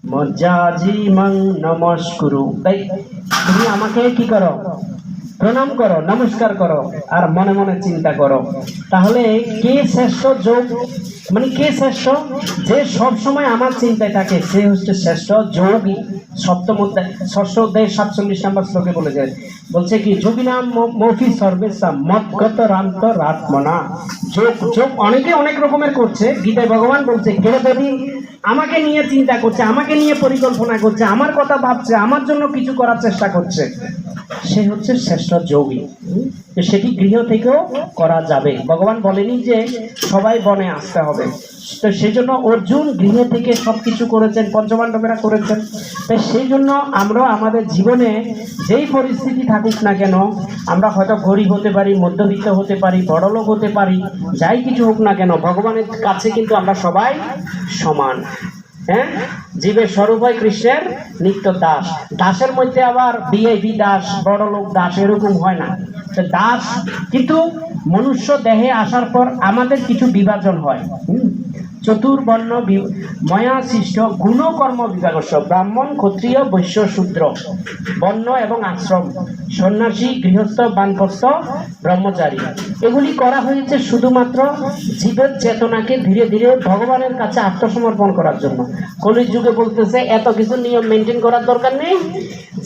মজ্জাজি মং নমস্কুরু। তাই তুমি আমাকে কি করো? প্রণাম করো, নমস্কার করো, আর মনে মনে চিন্তা করো। তাহলে কে শ্রেষ্ঠ যোগ, মানে কে শ্রেষ্ঠ? যে সব সময় আমার চিন্তায় থাকে সে হচ্ছে শ্রেষ্ঠ যোগী। সপ্তম অধ্যায়, ষষ্ঠ অধ্যায় 47 নম্বর শ্লোকে বলে যায়, বলছে কি, যোগী নাম মৌফি সর্বেশা মতগত রান্ত রাত্মনা। যোগ যোগ অনেকে অনেক রকমের করছে। গীতায় ভগবান বলছে, কেউ যদি আমাকে নিয়ে চিন্তা করছে, আমাকে নিয়ে পরিকল্পনা করছে, আমার কথা ভাবছে, আমার জন্য কিছু করার চেষ্টা করছে, সে হচ্ছে শ্রেষ্ঠ যোগী। সেটি গৃহ থেকেও করা যাবে। ভগবান বলেনি যে সবাই বনে আসতে হবে। তো সেই জন্য অর্জুন গৃহ থেকে সবকিছু করেছেন, পঞ্চপাণ্ডবেরা করেছেন। তাই সেই জন্য আমরা আমাদের জীবনে যেই পরিস্থিতি থাকুক না কেন, আমরা হয়তো গরিব হতে পারি, মধ্যবিত্ত হতে পারি, বড়লোক হতে পারি, যাই কিছু হোক না কেন, ভগবানের কাছে কিন্তু আমরা সবাই সমান। হ্যাঁ, জীবের স্বরূপ হয় কৃষ্ণের নিত্য দাস। দাসের মধ্যে আবার ভিআইপি দাস, বড় লোক দাস, এরকম হয় না। দাস কিন্তু মনুষ্য দেহে আসার পর আমাদের কিছু বিভাজন হয়। চতুর্বর্ণ ময়া সৃষ্ট গুণকর্ম বিভাগস্য, ব্রাহ্মণ, ক্ষত্রিয়, বৈশ্য, শূদ্র, বর্ণ এবং আশ্রম, সন্ন্যাসী, গৃহস্থ, বানপ্রস্থ, ব্রহ্মচারী। এগুলি করা হয়েছে শুধুমাত্র জীবের চেতনাকে ধীরে ধীরে ভগবানের কাছে আত্মসমর্পণ করার জন্য। কলির যুগে বলতেছে এত কিছু নিয়ম মেনটেন করার দরকার নেই,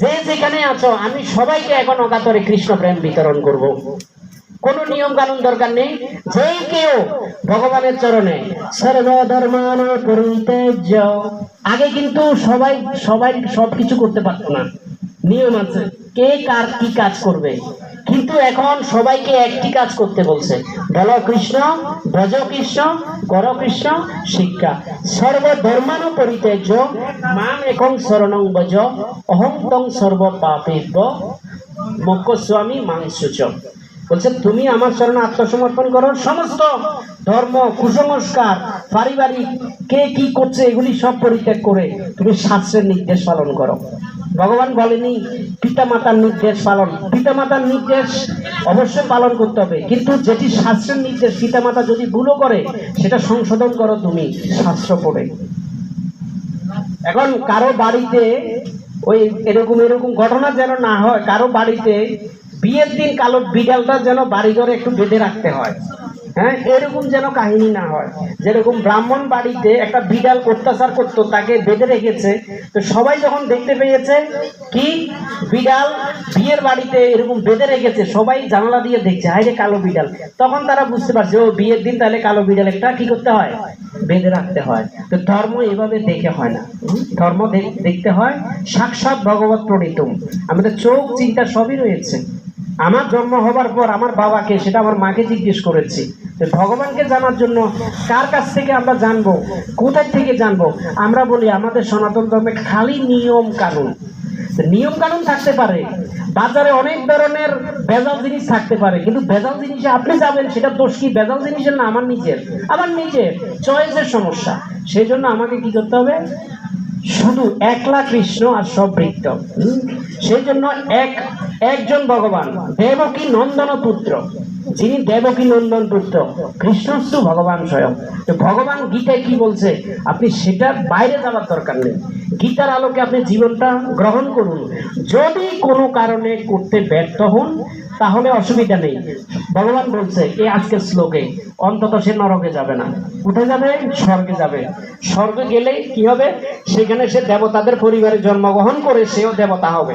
যে যেখানে আছো আমি সবাইকে এখন অকাতরে কৃষ্ণ প্রেম বিতরণ করব। কোনো নিয়ম কানুন দরকার নেই, যেই কেউ ভগবানের চরণে সর্বধর্মান পরিত্যাজ্য। আগে কিন্তু সবাই সবাই সবকিছু করতে পারতো না, নিয়ম আছে, কে কার কি কাজ করবে। কিন্তু এখন সবাইকে একটি কাজ করতে বলছে, বলো কৃষ্ণ, ভজ কৃষ্ণ, কর কৃষ্ণ শিক্ষা। সর্বধর্মান পরিত্যাজ্য মাম একং শরণং ভজ, অহং তং সর্ব পাপেভ্য মোক্ষস্বামী মাং শুচম। বলছে তুমি আমার চরণে আত্মসমর্পণ করো, সমস্ত ধর্ম, কুসংস্কার, পারিবারিক কে কি করছে এগুলি সব পরিত্যাগ করে তুমি শাস্ত্রের নির্দেশ পালন করো। ভগবান বলেনি পিতামাতার নির্দেশ পালন, পিতামাতার নির্দেশ অবশ্যই পালন করতে হবে, কিন্তু যেটি শাস্ত্রের নির্দেশ, পিতামাতা যদি ভুলও করে সেটা সংশোধন করো তুমি শাস্ত্র পড়ে। এখন কারো বাড়িতে ওই এরকম এরকম ঘটনা যেন না হয়, কারো বাড়িতে বিয়ের দিন কালো বিড়ালটা যেন বাড়িঘরে একটু বেঁধে রাখতে হয়। হ্যাঁ, এরকম যেন কাহিনী না হয়। যেরকম ব্রাহ্মণ বাড়িতে একটা বিড়াল অত্যাচার করতো, তাকে বেঁধে রেখেছে, তো সবাই যখন দেখতে পেয়েছে কি বিড়াল বিয়ের বাড়িতে এরকম বেঁধে রেখেছে, সবাই জানালা দিয়ে দেখছে হায় রে কালো বিড়াল, তখন তারা বুঝতে পারছে ও বিয়ের দিন তাহলে কালো বিড়াল একটা কি করতে হয়, বেঁধে রাখতে হয়। তো ধর্ম এভাবে দেখে হয় না, ধর্ম দেখতে হয় সাক্ষাৎ ভগবত প্রণীতম। আমাদের চোখ, চিন্তা সবই রয়েছে। আমার জন্ম হবার পর আমার বাবাকে, সেটা আমার মাকে জিজ্ঞেস করেছি, ভগবানকে জানার জন্য কার কাছ থেকে আমরা জানবো, কোথায় থেকে জানবো? আমরা বলি আমাদের সনাতন ধর্মে খালি নিয়ম কানুন। নিয়ম কানুন থাকতে পারে, বাজারে অনেক ধরনের ভেজাল জিনিস থাকতে পারে, কিন্তু ভেজাল জিনিসে আপনি যাবেন, সেটা দোষ কি ভেজাল জিনিসের না আমার নিজের? আমার নিজের চয়েসের সমস্যা। সেই জন্য আমাকে কি করতে হবে? শুধু একলা কৃষ্ণ আর সব বৃত্ত। সেই জন্য একজন ভগবান, দেবকী নন্দন পুত্র, যিনি দেবকী নন্দন পুত্র, কৃষ্ণস্তু ভগবান স্বয়ং। তো ভগবান গীতায় কি বলছে, আপনি সেটার বাইরে যাওয়ার দরকার নেই, গীতার আলোকে আপনি জীবনটা গ্রহণ করুন। যদি কোনো কারণে করতে ব্যর্থ হন তাহলে অসুবিধা নেই। ভগবান বলছে এই আজকের শ্লোকে, অন্তত সে নরকে যাবে না, উঠে যাবে, স্বর্গে যাবে। স্বর্গে গেলে কি হবে? সেখানে সে দেবতাদের পরিবারে জন্মগ্রহণ করে সেও দেবতা হবে।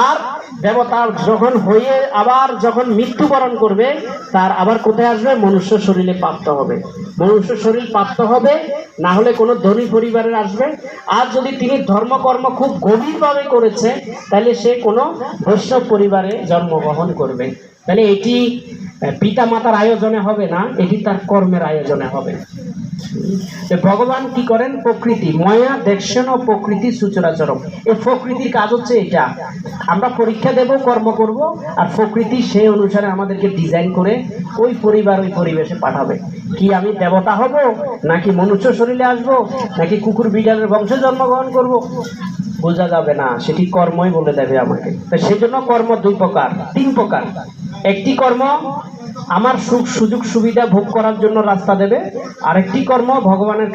আর দেবতা যখন হয়ে আবার যখন মৃত্যুবরণ করবে, তার আবার কোথায় আসবে? মনুষ্য শরীরে প্রাপ্ত হবে। মনুষ্য শরীর প্রাপ্ত হবে, না হলে কোনো ধনী পরিবারের আসবে। আর যদি তিনি ধর্মকর্ম খুব গভীরভাবে করেছে, তাহলে সে কোনো বৈষ্ণব পরিবারে জন্মগ্রহণ করবে। তাহলে এটি পিতা মাতার আয়োজনে হবে না, এটি তার কর্মের আয়োজনে হবে। ভগবান কি করেন? প্রকৃতি ময়া দেখছেন ও প্রকৃতি সুচরাচরম। এই প্রকৃতির কাজ হচ্ছে এটা, আমরা পরীক্ষা দেব, কর্ম করব, আর প্রকৃতি সেই অনুসারে আমাদেরকে ডিজাইন করে ওই পরিবার, ওই পরিবেশে পাঠাবে। কি আমি দেবতা হব, নাকি মনুষ্য শরীরে আসবো, নাকি কুকুর বিড়ালের বংশে জন্মগ্রহণ করব, বোঝা যাবে না, সেটি কর্মই বলে দেবে আমাকে। তো সেই জন্য কর্ম দুই প্রকার, তিন প্রকার। একটি কর্ম আমার সুখ সুযোগ সুবিধা ভোগ করার জন্য রাস্তা দেবে, আরেকটি কর্ম ভগবানের